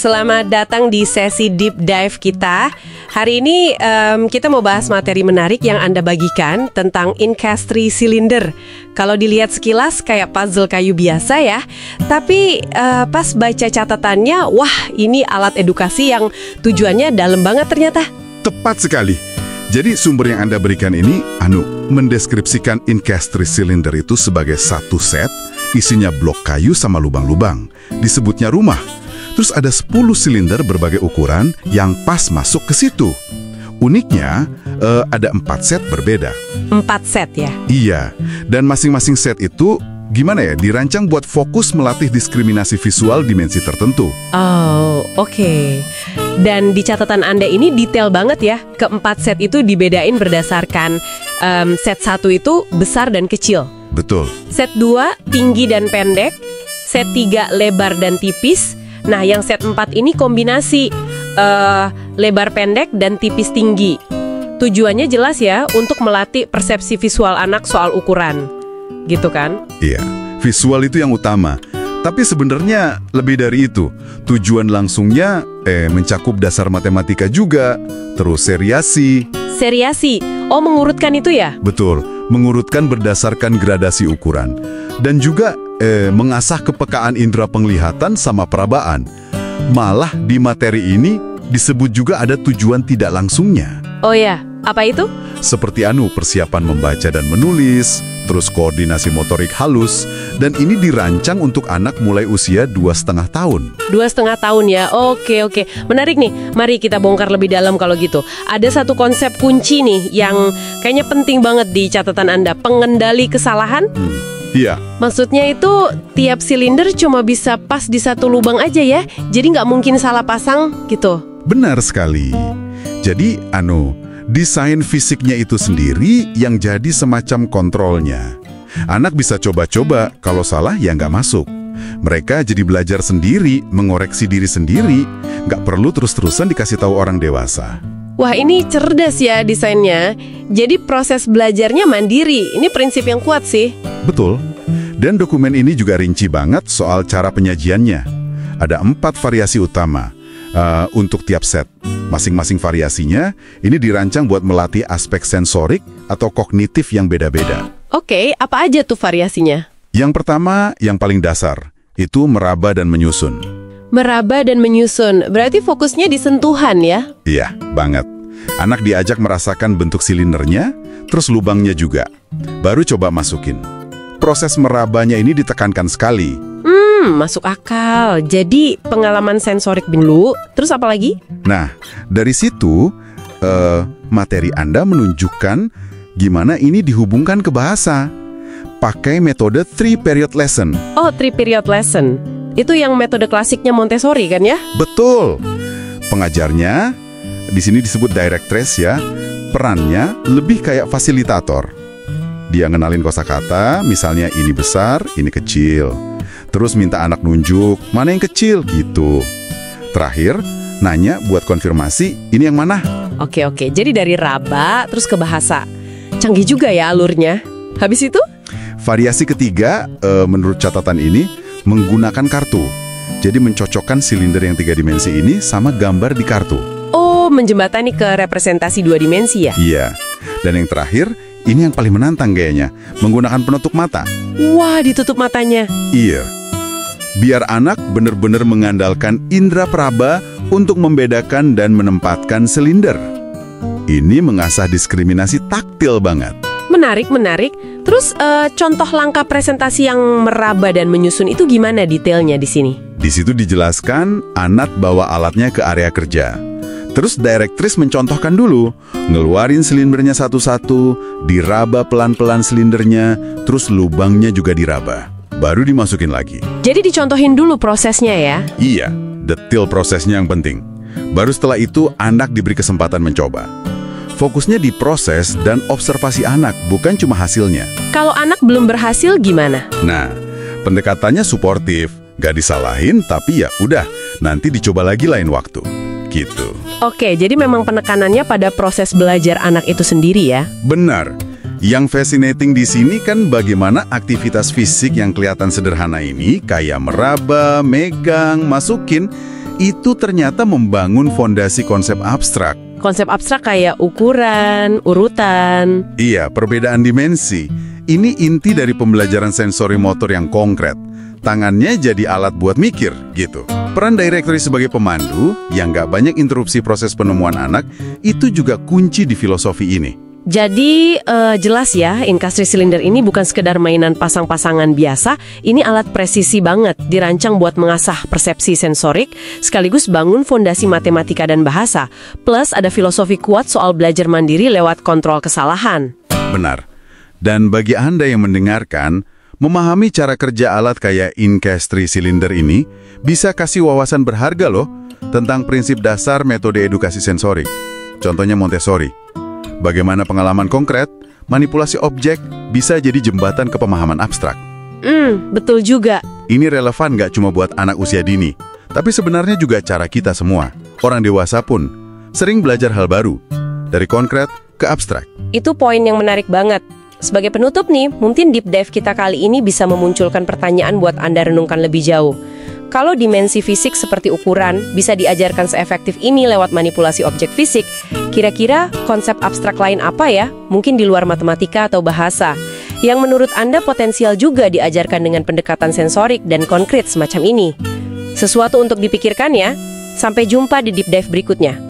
selamat datang di sesi Deep Dive kita. Hari ini kita mau bahas materi menarik yang Anda bagikan tentang incastri silinder. Kalau dilihat sekilas kayak puzzle kayu biasa ya, tapi pas baca catatannya, wah ini alat edukasi yang tujuannya dalam banget ternyata. Tepat sekali. Jadi sumber yang Anda berikan ini, mendeskripsikan incastri silinder itu sebagai satu set, isinya blok kayu sama lubang-lubang. Disebutnya rumah. Terus ada 10 silinder berbagai ukuran yang pas masuk ke situ. Uniknya, ada 4 set berbeda. 4 set ya? Iya, dan masing-masing set itu dirancang buat fokus melatih diskriminasi visual dimensi tertentu. Oh, oke. Dan di catatan Anda ini detail banget ya. Keempat set itu dibedain berdasarkan set 1 itu besar dan kecil. Betul. Set 2 tinggi dan pendek. Set 3 lebar dan tipis. Nah, yang set 4 ini kombinasi lebar pendek dan tipis tinggi. Tujuannya jelas ya, untuk melatih persepsi visual anak soal ukuran. Gitu kan? Iya, visual itu yang utama. Tapi sebenarnya lebih dari itu. Tujuan langsungnya mencakup dasar matematika juga, terus seriasi. Seriasi? Oh, mengurutkan itu ya? Betul, mengurutkan berdasarkan gradasi ukuran. Dan juga mengasah kepekaan indera penglihatan sama perabaan. Malah di materi ini disebut juga ada tujuan tidak langsungnya. Oh ya, apa itu? Seperti persiapan membaca dan menulis, terus koordinasi motorik halus, dan ini dirancang untuk anak mulai usia 2,5 tahun. 2,5 tahun ya, oke. Menarik nih, mari kita bongkar lebih dalam kalau gitu. Ada satu konsep kunci nih yang kayaknya penting banget di catatan Anda, pengendali kesalahan. Iya. Maksudnya itu tiap silinder cuma bisa pas di satu lubang aja ya, jadi nggak mungkin salah pasang gitu. Benar sekali. Jadi, desain fisiknya itu sendiri yang jadi semacam kontrolnya. Anak bisa coba-coba, kalau salah ya nggak masuk. Mereka jadi belajar sendiri, mengoreksi diri sendiri, nggak perlu terus-terusan dikasih tahu orang dewasa. Wah, ini cerdas ya desainnya. Jadi proses belajarnya mandiri. Ini prinsip yang kuat sih. Betul. Dan dokumen ini juga rinci banget soal cara penyajiannya. Ada 4 variasi utama untuk tiap set. Masing-masing variasinya ini dirancang buat melatih aspek sensorik atau kognitif yang beda-beda. Oke, apa aja tuh variasinya? Yang pertama, yang paling dasar, itu meraba dan menyusun. Meraba dan menyusun, berarti fokusnya di sentuhan ya? Iya, banget. Anak diajak merasakan bentuk silindernya, terus lubangnya juga. Baru coba masukin. Proses merabanya ini ditekankan sekali. Masuk akal. Jadi pengalaman sensorik dulu, terus apa lagi? Nah, dari situ, materi Anda menunjukkan gimana ini dihubungkan ke bahasa. Pakai metode 3 period lesson. Oh, 3 period lesson. Itu yang metode klasiknya Montessori kan ya? Betul. Pengajarnya di sini disebut directress ya. Perannya lebih kayak fasilitator. Dia ngenalin kosakata, misalnya ini besar, ini kecil. Terus minta anak nunjuk, mana yang kecil gitu. Terakhir, nanya buat konfirmasi, ini yang mana? Oke. Jadi dari raba, terus ke bahasa. Canggih juga ya alurnya. Habis itu? Variasi ketiga, menurut catatan ini, menggunakan kartu. Jadi mencocokkan silinder yang 3 dimensi ini sama gambar di kartu. Oh, menjembatani ke representasi 2 dimensi ya? Iya. Dan yang terakhir, ini yang paling menantang kayaknya, menggunakan penutup mata. Wah, ditutup matanya. Iya. Biar anak benar-benar mengandalkan indera peraba untuk membedakan dan menempatkan silinder. Ini mengasah diskriminasi taktil banget. Menarik. Terus contoh langkah presentasi yang meraba dan menyusun itu gimana detailnya di sini? Di situ dijelaskan anak bawa alatnya ke area kerja. Terus directress mencontohkan dulu, ngeluarin silindernya satu-satu, diraba pelan-pelan silindernya, terus lubangnya juga diraba. Baru dimasukin lagi. Jadi dicontohin dulu prosesnya ya? Iya, detail prosesnya yang penting. Baru setelah itu anak diberi kesempatan mencoba. Fokusnya di proses dan observasi anak, bukan cuma hasilnya. Kalau anak belum berhasil gimana? Nah, pendekatannya suportif, gak disalahin tapi ya udah, nanti dicoba lagi lain waktu. Gitu. Oke, jadi memang penekanannya pada proses belajar anak itu sendiri ya? Benar. Yang fascinating di sini kan bagaimana aktivitas fisik yang kelihatan sederhana ini, kayak meraba, megang, masukin, itu ternyata membangun fondasi konsep abstrak. Konsep abstrak kayak ukuran, urutan. Iya, perbedaan dimensi. Ini inti dari pembelajaran sensori motor yang konkret. Tangannya jadi alat buat mikir, gitu. Peran directory sebagai pemandu, yang nggak banyak interupsi proses penemuan anak, itu juga kunci di filosofi ini. Jadi jelas ya, incastri cylinder ini bukan sekedar mainan pasang-pasangan biasa, ini alat presisi banget, dirancang buat mengasah persepsi sensorik, sekaligus bangun fondasi matematika dan bahasa, plus ada filosofi kuat soal belajar mandiri lewat kontrol kesalahan. Benar. Dan bagi Anda yang mendengarkan, memahami cara kerja alat kayak incastri cylinder ini bisa kasih wawasan berharga loh tentang prinsip dasar metode edukasi sensorik. Contohnya Montessori. Bagaimana pengalaman konkret, manipulasi objek bisa jadi jembatan ke pemahaman abstrak. Betul juga. Ini relevan nggak cuma buat anak usia dini, tapi sebenarnya juga cara kita semua, orang dewasa pun, sering belajar hal baru, dari konkret ke abstrak. Itu poin yang menarik banget. Sebagai penutup nih, mungkin deep dive kita kali ini bisa memunculkan pertanyaan buat Anda renungkan lebih jauh. Kalau dimensi fisik seperti ukuran bisa diajarkan seefektif ini lewat manipulasi objek fisik, kira-kira konsep abstrak lain apa ya? Mungkin di luar matematika atau bahasa, yang menurut Anda potensial juga diajarkan dengan pendekatan sensorik dan konkret semacam ini. Sesuatu untuk dipikirkan ya. Sampai jumpa di deep dive berikutnya.